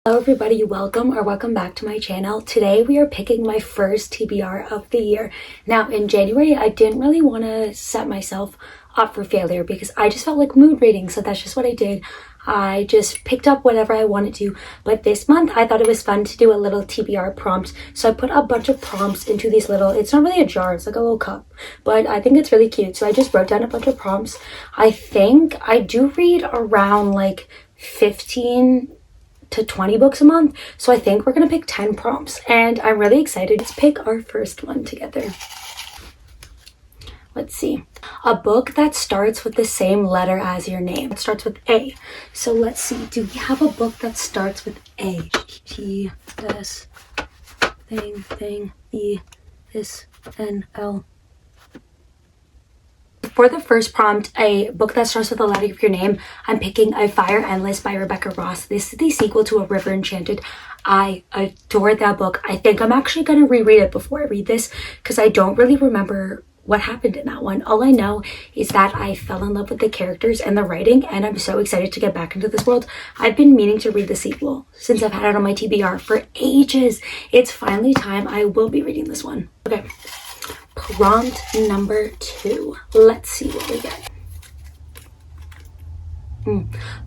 Hello everybody, welcome back to my channel. Today we are picking my first TBR of the year. Now in January I didn't really want to set myself up for failure because I just felt like mood reading, so that's just what I did. I just picked up whatever I wanted to, but this month I thought it was fun to do a little TBR prompt, so I put a bunch of prompts into these little, it's not really a jar, it's like a little cup, but I think it's really cute. So I just wrote down a bunch of prompts. I think I do read around like 15 to 20 books a month, so I think we're gonna pick 10 prompts and I'm really excited to pick our first one together. Let's see. A book that starts with the same letter as your name. It starts with A. So let's see, do we have a book that starts with A? T, S, thing, E, S, N, L. For the first prompt, a book that starts with the letter of your name, I'm picking A Fire Endless by Rebecca Ross. This is the sequel to A River Enchanted. I adored that book. I think I'm actually going to reread it before I read this because I don't really remember what happened in that one. All I know is that I fell in love with the characters and the writing, and I'm so excited to get back into this world. I've been meaning to read the sequel since I've had it on my TBR for ages. It's finally time. I will be reading this one. Okay. Prompt number 2. Let's see what we get.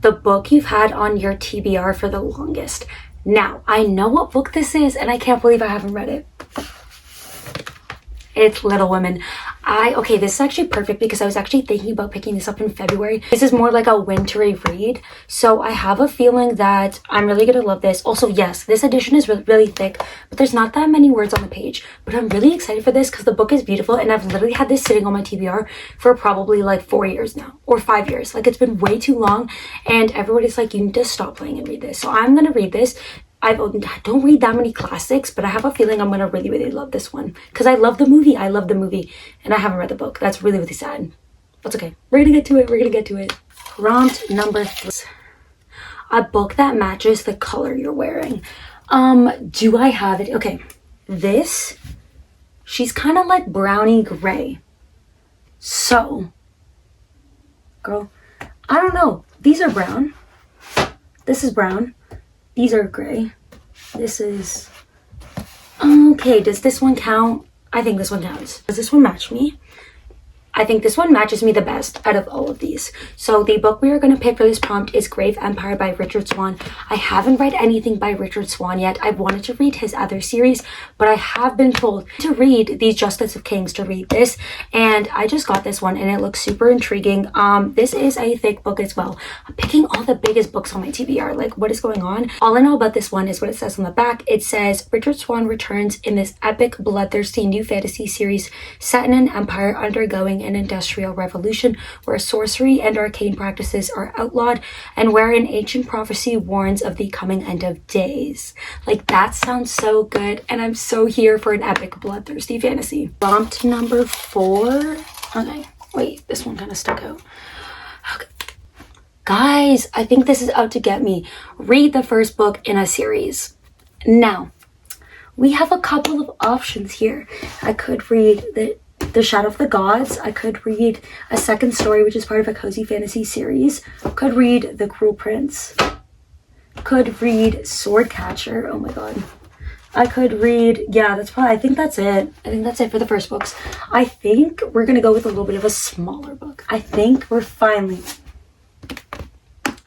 The book you've had on your TBR for the longest. Now, I know what book this is, and I can't believe I haven't read it. It's Little Women. Okay, this is actually perfect because I was actually thinking about picking this up in February. This is more like a wintry read, so I have a feeling that I'm really gonna love this. Also, yes, this edition is really thick, but there's not that many words on the page, but I'm really excited for this because the book is beautiful, and I've literally had this sitting on my TBR for probably like 4 years now, or 5 years. Like, it's been way too long, and everybody's like, you need to stop playing and read this. So I'm gonna read this. I don't read that many classics, but I have a feeling I'm gonna really love this one because I love the movie. And I haven't read the book. That's really sad. That's okay. We're gonna get to it. Prompt number 3. A book that matches the color you're wearing. Do I have it? Okay, this, she's kind of like brownie gray. So, girl, I don't know. These are brown. This is brown. These are gray. This is... Okay, does this one count? I think this one counts. Does this one match me? I think this one matches me the best out of all of these. So the book we are going to pick for this prompt is Grave Empire by Richard Swan. I haven't read anything by Richard Swan yet. I've wanted to read his other series, but I have been told to read these Justice of Kings to read this, and I just got this one and it looks super intriguing. This is a thick book as well. I'm picking all the biggest books on my TBR. Like, what is going on? All I know about this one is what it says on the back. It says Richard Swan returns in this epic, bloodthirsty new fantasy series set in an empire undergoing an industrial revolution where sorcery and arcane practices are outlawed and where an ancient prophecy warns of the coming end of days. Like, that sounds so good, and I'm so here for an epic bloodthirsty fantasy. Prompt number 4. Okay, wait, this one kind of stuck out. Okay. Guys, I think this is out to get me. Read the first book in a series. Now, we have a couple of options here. I could read the Shadow of the Gods. I could read a second story, which is part of a cozy fantasy series. Could read The Cruel Prince. Could read Swordcatcher. Oh my god. I could read, yeah, I think that's it. I think that's it for the first books. I think we're gonna go with a little bit of a smaller book. I think we're finally...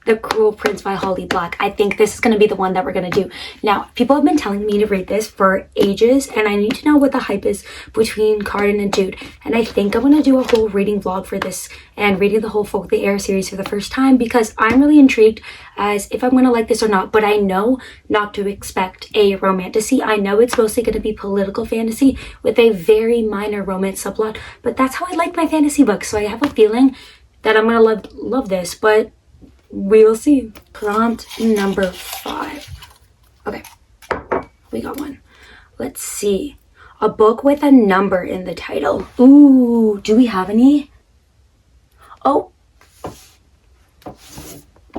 The Cruel Prince by Holly Black. I think this is going to be the one that we're going to do. Now, people have been telling me to read this for ages, and I need to know what the hype is between Carden and Jude. And I think I'm going to do a whole reading vlog for this and reading the whole Folk the Air series for the first time because I'm really intrigued as if I'm going to like this or not. But I know not to expect a romantasy. I know it's mostly going to be political fantasy with a very minor romance subplot, but that's how I like my fantasy books. So I have a feeling that I'm going to love this, but we will see. Prompt number 5. Okay, we got one. Let's see. A book with a number in the title. Ooh, do we have any? Oh,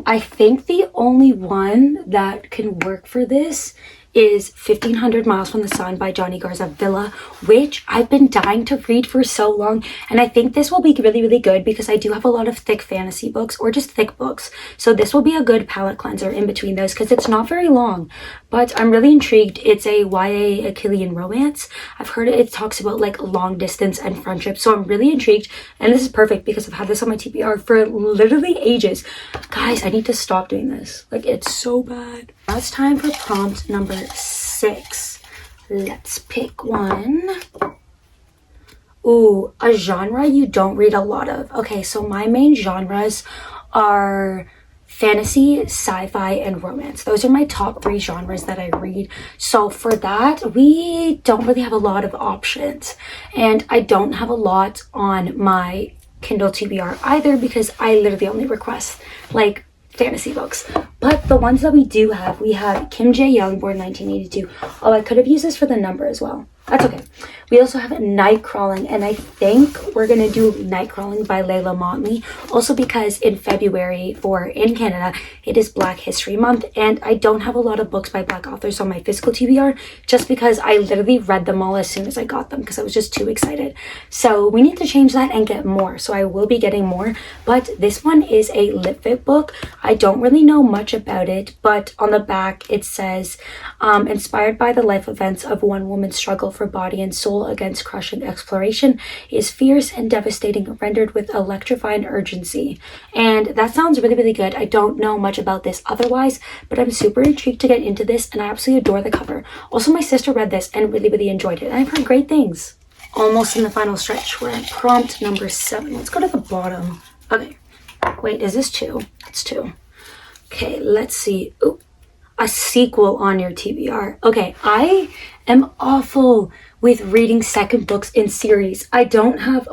I think the only one that can work for this is 1500 Miles from the Sun by Johnny Garza Villa, which I've been dying to read for so long. And I think this will be really, really good because I do have a lot of thick fantasy books or just thick books. So this will be a good palate cleanser in between those because it's not very long. But I'm really intrigued. It's a YA Achillean romance. I've heard it talks about like long distance and friendship. So I'm really intrigued. And this is perfect because I've had this on my TBR for literally ages. Guys, I need to stop doing this. Like, it's so bad. Now it's time for prompt number 6. Let's pick one. Ooh, a genre you don't read a lot of. Okay, so my main genres are fantasy, sci-fi, and romance. Those are my top 3 genres that I read. So for that, we don't really have a lot of options. And I don't have a lot on my Kindle TBR either because I literally only request like fantasy books. But the ones that we do have, we have Kim Jae-young, born 1982. Oh, I could have used this for the number as well. That's okay. We also have Night Crawling, and I think we're gonna do Night Crawling by Layla Motley. Also because in February in Canada, it is Black History Month, and I don't have a lot of books by Black authors on my physical TBR just because I literally read them all as soon as I got them because I was just too excited. So we need to change that and get more. So I will be getting more, but this one is a lit fit book. I don't really know much about it, but on the back it says, inspired by the life events of one woman's struggle for body and soul against crushing exploration is fierce and devastating, rendered with electrifying urgency. And that sounds really, really good. I don't know much about this otherwise, but I'm super intrigued to get into this, and I absolutely adore the cover. Also, my sister read this and really, really enjoyed it, and I've heard great things. Almost in the final stretch. We're at prompt number 7. Let's go to the bottom. Okay. Wait, is this 2? That's 2. Okay, let's see. Ooh, a sequel on your TBR. Okay, I am awful with reading second books in series. I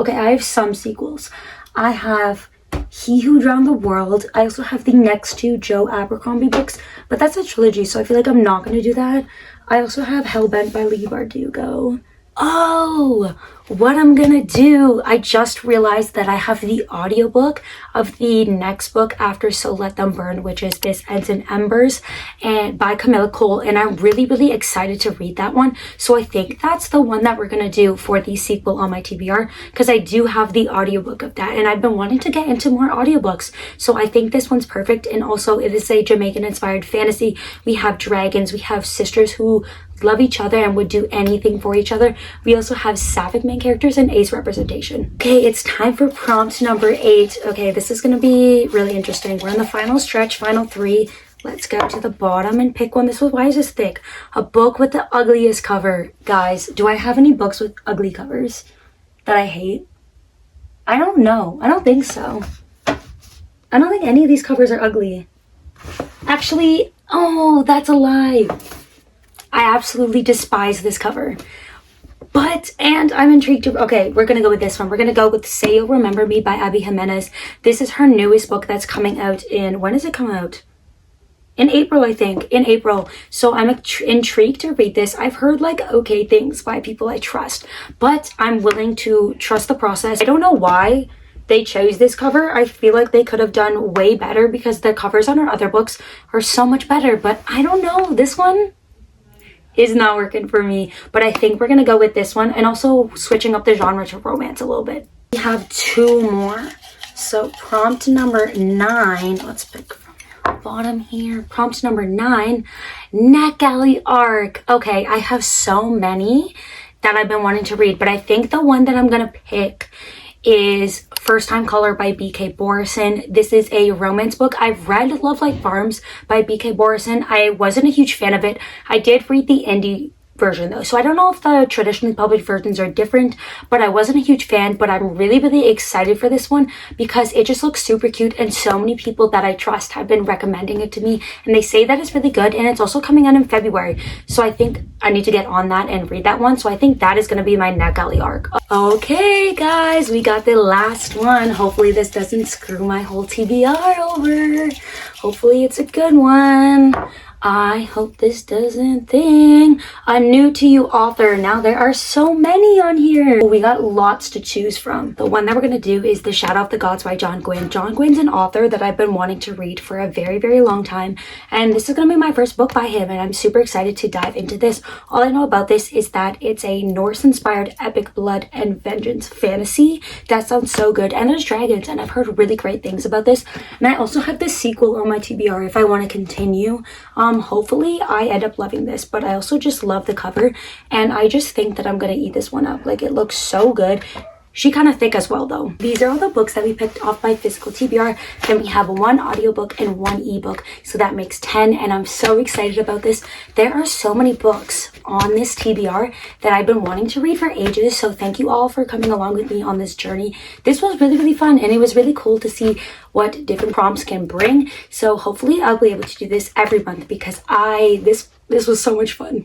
have some sequels. I have He Who Drowned the World. I also have the next 2 Joe Abercrombie books, but that's a trilogy, so I feel like I'm not going to do that. I also have Hellbent by Leigh Bardugo. Oh, what I'm gonna do, I just realized that I have the audiobook of the next book after So Let Them Burn, which is This Ends in Embers and by Camilla Cole, and I'm really, really excited to read that one. So I think that's the one that we're gonna do for the sequel on my TBR because I do have the audiobook of that, and I've been wanting to get into more audiobooks. So I think this one's perfect, and also it is a Jamaican inspired fantasy. We have dragons, we have sisters who love each other and would do anything for each other. We also have sapphic main characters and ace representation. Okay, it's time for prompt number 8. Okay, this is going to be really interesting. We're in the final stretch, final 3. Let's go to the bottom and pick one. Why is this thick? A book with the ugliest cover. Guys, do I have any books with ugly covers that I hate? I don't know. I don't think so. I don't think any of these covers are ugly. Actually, oh, that's a lie. I absolutely despise this cover. And I'm intrigued to, okay, we're going to go with this one. We're going to go with Say You'll Remember Me by Abby Jimenez. This is her newest book that's coming out when does it come out? In April, I think. In April. So I'm intrigued to read this. I've heard like okay things by people I trust, but I'm willing to trust the process. I don't know why they chose this cover. I feel like they could have done way better because the covers on her other books are so much better, but I don't know. This one is not working for me, but I think we're gonna go with this one, and also switching up the genre to romance a little bit. We have 2 more. So prompt number 9, let's pick from the bottom here. Prompt number 9, NetGalley ARC. Okay, I have so many that I've been wanting to read, but I think the one that I'm gonna pick is First Time Caller by B.K. Borison. This is a romance book. I've read Love Like Farms by B.K. Borison. I wasn't a huge fan of it. I did read the indie version though, so I don't know if the traditionally published versions are different, but I wasn't a huge fan. But I'm really, really excited for this one because it just looks super cute, and so many people that I trust have been recommending it to me, and they say that it's really good, and it's also coming out in February, so I think I need to get on that and read that one. So I think that is going to be my NetGalley ARC. Okay guys, we got the last one. Hopefully this doesn't screw my whole TBR over. Hopefully it's a good one. I hope this doesn't thing. A new to you author. Now there are so many on here. We got lots to choose from. The one that we're gonna do is The Shadow of the Gods by John Gwynne. John Gwynne's an author that I've been wanting to read for a very, very long time. And this is gonna be my first book by him, and I'm super excited to dive into this. All I know about this is that it's a Norse-inspired epic blood and vengeance fantasy. That sounds so good. And there's dragons, and I've heard really great things about this. And I also have the sequel on my TBR if I want to continue. Hopefully I end up loving this, but I also just love the cover, and I just think that I'm gonna eat this one up. Like, it looks so good. She kind of thick as well though. These are all the books that we picked off my physical TBR. Then we have one audiobook and one ebook, so that makes 10, and I'm so excited about this. There are so many books on this TBR that I've been wanting to read for ages, so thank you all for coming along with me on this journey. This was really, really fun, and it was really cool to see what different prompts can bring. So hopefully I'll be able to do this every month because this was so much fun.